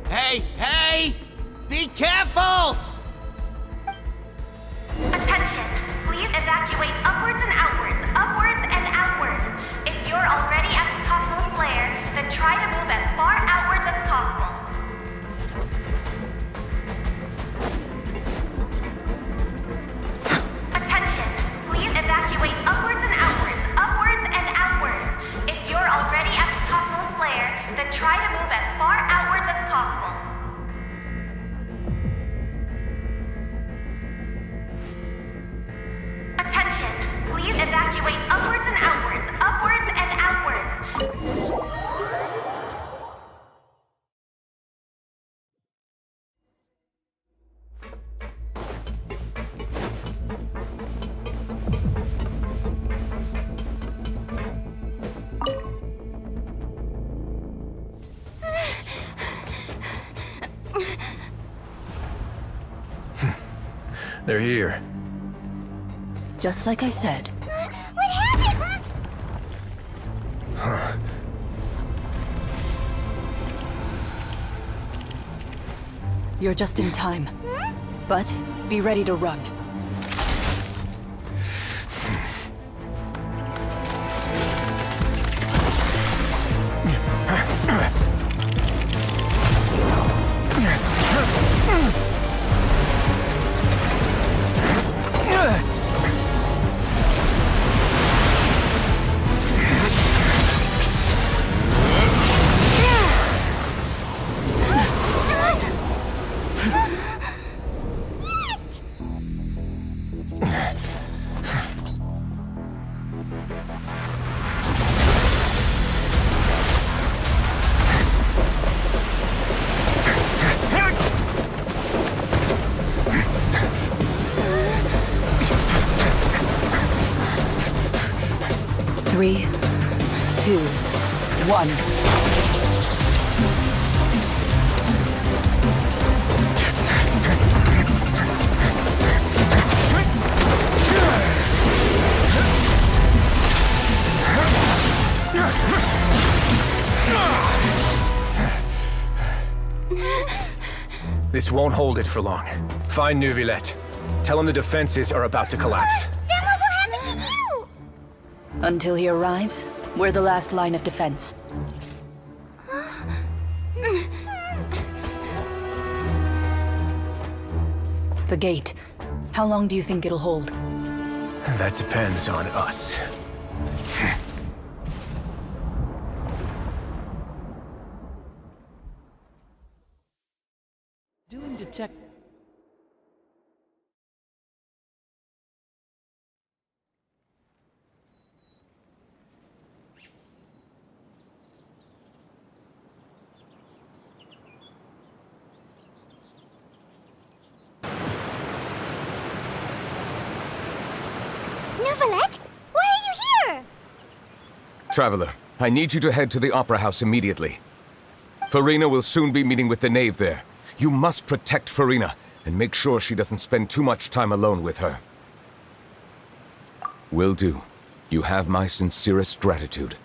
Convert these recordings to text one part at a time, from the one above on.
Hey, hey! Be careful! Attention! Please evacuate upwards and outwards, upwards and outwards. If you're already at the topmost layer, then try to move as far outwards as possible. Attention! Please evacuate upwards and outwards, upwards and outwards. If you're already at the topmost layer, then try to move as far outwards as possible. Attention! Please evacuate upwards and outwards, upwards and outwards. They're here. Just like I said. What happened? You're just in time. But be ready to run. Three, two, one. This won't hold it for long. Find Neuvillette. Tell him the defenses are about to collapse. Then what will happen to you? Until he arrives, we're the last line of defense. The gate. How long do you think it'll hold? That depends on us. Doing detect... Neuvillette? Why are you here? Traveler, I need you to head to the Opera House immediately. Farina will soon be meeting with the knave there. You must protect Farina, and make sure she doesn't spend too much time alone with her. Will do. You have my sincerest gratitude.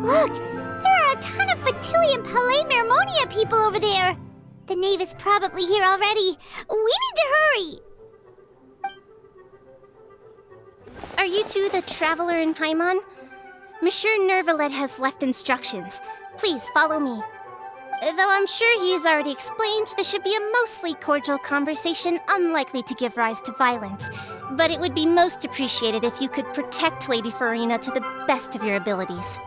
Look! There are a ton of Fatili Palais Mermonia people over there! The knave is probably here already. We need to hurry! Are you two the Traveler and Paimon? Monsieur Neuvillette has left instructions. Please follow me. Though I'm sure he's already explained, this should be a mostly cordial conversation, unlikely to give rise to violence. But it would be most appreciated if you could protect Lady Farina to the best of your abilities.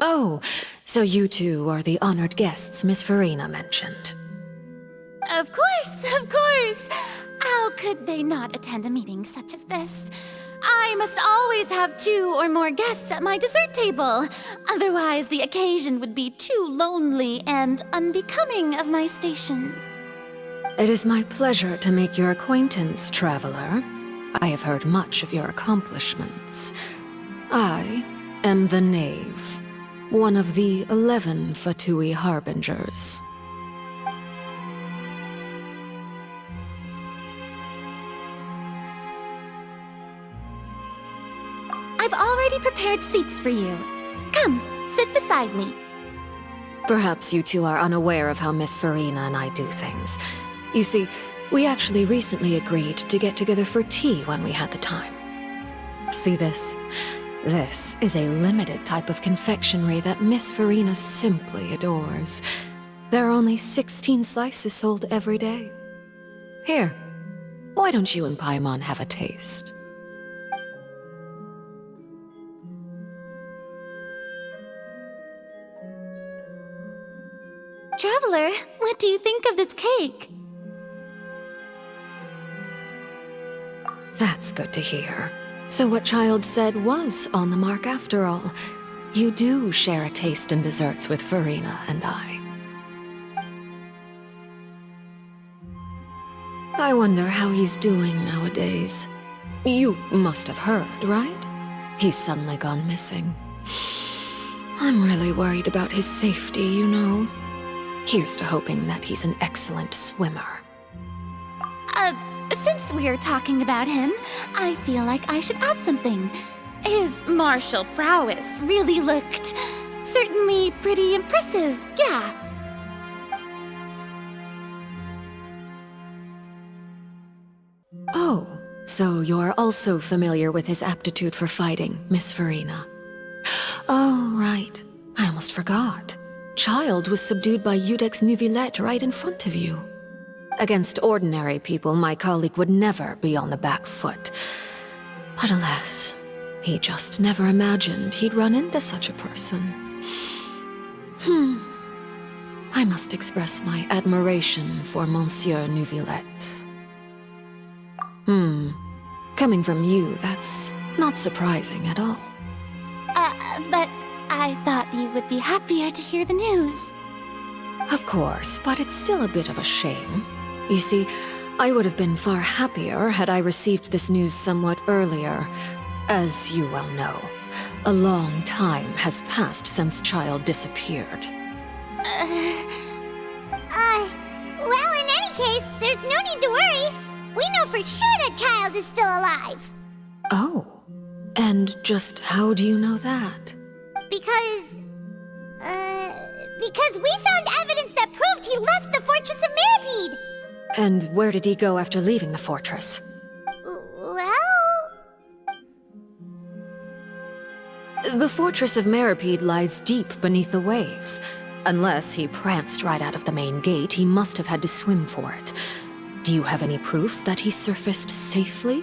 Oh, so you two are the honored guests Miss Farina mentioned. Of course, of course! How could they not attend a meeting such as this? I must always have 2 or more guests at my dessert table. Otherwise, the occasion would be too lonely and unbecoming of my station. It is my pleasure to make your acquaintance, traveler. I have heard much of your accomplishments. I am the Knave, one of the 11 Fatui Harbingers. I've already prepared seats for you. Come, sit beside me. Perhaps you two are unaware of how Miss Farina and I do things. You see, we actually recently agreed to get together for tea when we had the time. See this? This is a limited type of confectionery that Miss Farina simply adores. There are only 16 slices sold every day. Here, why don't you and Paimon have a taste? Traveler, what do you think of this cake? That's good to hear. So what Child said was on the mark after all. You do share a taste in desserts with Farina and I. I wonder how he's doing nowadays. You must have heard, right? He's suddenly gone missing. I'm really worried about his safety, you know. Here's to hoping that he's an excellent swimmer. Since we're talking about him, I feel like I should add something. His martial prowess really looked certainly pretty impressive, yeah. Oh, so you're also familiar with his aptitude for fighting, Miss Farina. Oh, right. I almost forgot. Child was subdued by Udex Neuvillette right in front of you. Against ordinary people, my colleague would never be on the back foot. But alas, he just never imagined he'd run into such a person. I must express my admiration for Monsieur Neuvillette. Coming from you, that's not surprising at all. But I thought you would be happier to hear the news. Of course, but it's still a bit of a shame. You see, I would have been far happier had I received this news somewhat earlier. As you well know, a long time has passed since Child disappeared. Well, in any case, there's no need to worry. We know for sure that Child is still alive. Oh, and just how do you know that? Because we found evidence that proved he left the Fortress of Meripede. And where did he go after leaving the fortress? Well... The Fortress of Meripede lies deep beneath the waves. Unless he pranced right out of the main gate, he must have had to swim for it. Do you have any proof that he surfaced safely?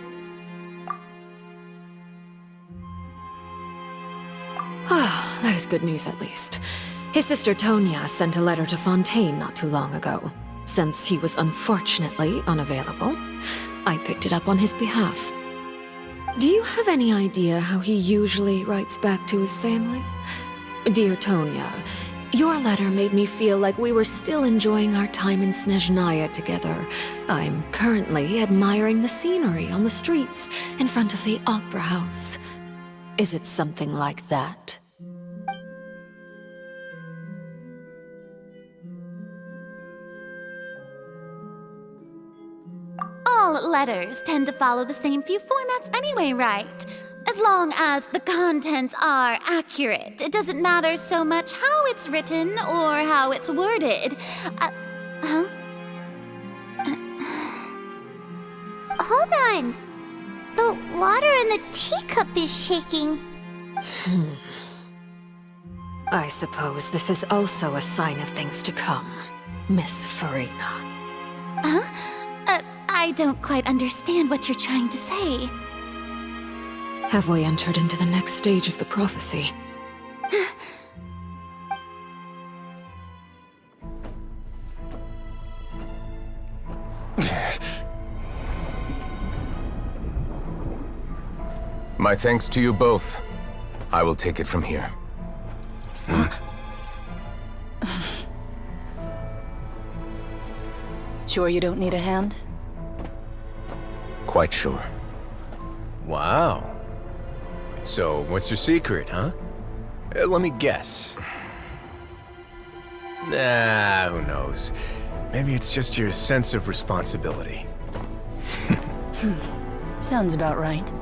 Ah, that is good news at least. His sister Tonya sent a letter to Fontaine not too long ago. Since he was unfortunately unavailable, I picked it up on his behalf. Do you have any idea how he usually writes back to his family? Dear Tonya, your letter made me feel like we were still enjoying our time in Snezhnaya together. I'm currently admiring the scenery on the streets in front of the Opera House. Is it something like that? all letters tend to follow the same few formats anyway, right? As long as the contents are accurate, it doesn't matter so much how it's written or how it's worded. Huh? Hold on. The water in the teacup is shaking. I suppose this is also a sign of things to come, Miss Farina. Huh? I don't quite understand what you're trying to say. Have we entered into the next stage of the prophecy? My thanks to you both. I will take it from here. Sure you don't need a hand? Quite sure. Wow. So, what's your secret, huh? Let me guess. Nah, who knows? Maybe it's just your sense of responsibility. Sounds about right.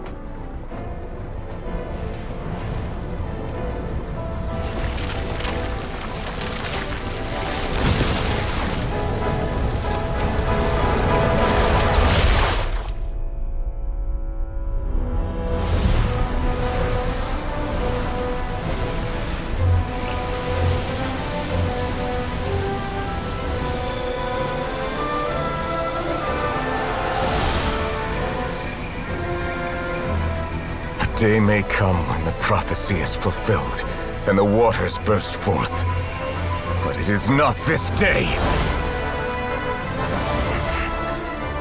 Day may come when the prophecy is fulfilled, and the waters burst forth. But it is not this day!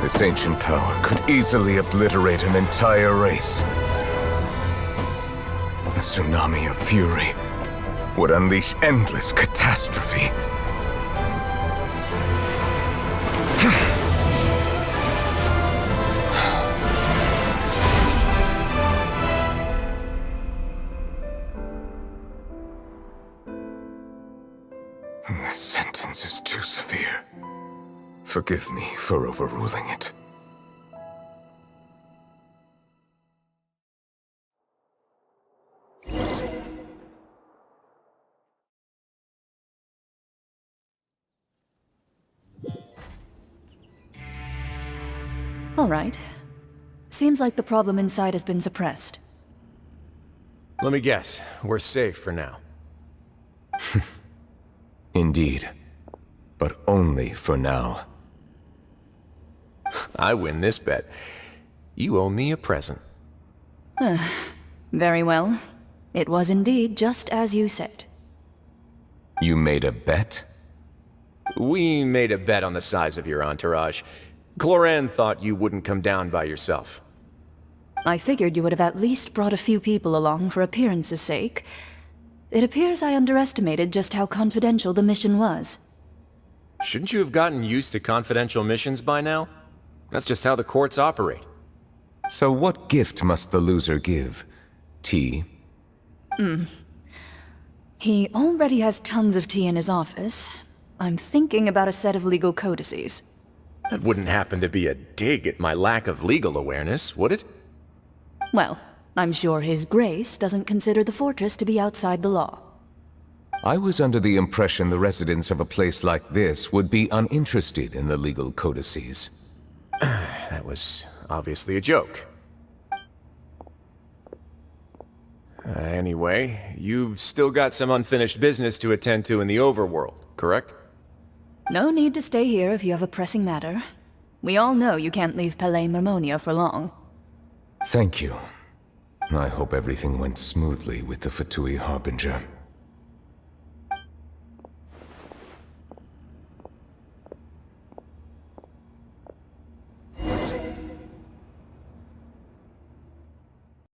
This ancient power could easily obliterate an entire race. A tsunami of fury would unleash endless catastrophe. This sentence is too severe. Forgive me for overruling it. All right. Seems like the problem inside has been suppressed. Let me guess, we're safe for now. Indeed. But only for now. I win this bet. You owe me a present. Very well. It was indeed just as you said. You made a bet? We made a bet on the size of your entourage. Cloran thought you wouldn't come down by yourself. I figured you would have at least brought a few people along for appearance's sake. It appears I underestimated just how confidential the mission was. Shouldn't you have gotten used to confidential missions by now? That's just how the courts operate. So what gift must the loser give? Tea? He already has tons of tea in his office. I'm thinking about a set of legal codices. That wouldn't happen to be a dig at my lack of legal awareness, would it? Well, I'm sure His Grace doesn't consider the fortress to be outside the law. I was under the impression the residents of a place like this would be uninterested in the legal codices. That was obviously a joke. Anyway, you've still got some unfinished business to attend to in the overworld, correct? No need to stay here if you have a pressing matter. We all know you can't leave Palais Mermonia for long. Thank you. I hope everything went smoothly with the Fatui Harbinger.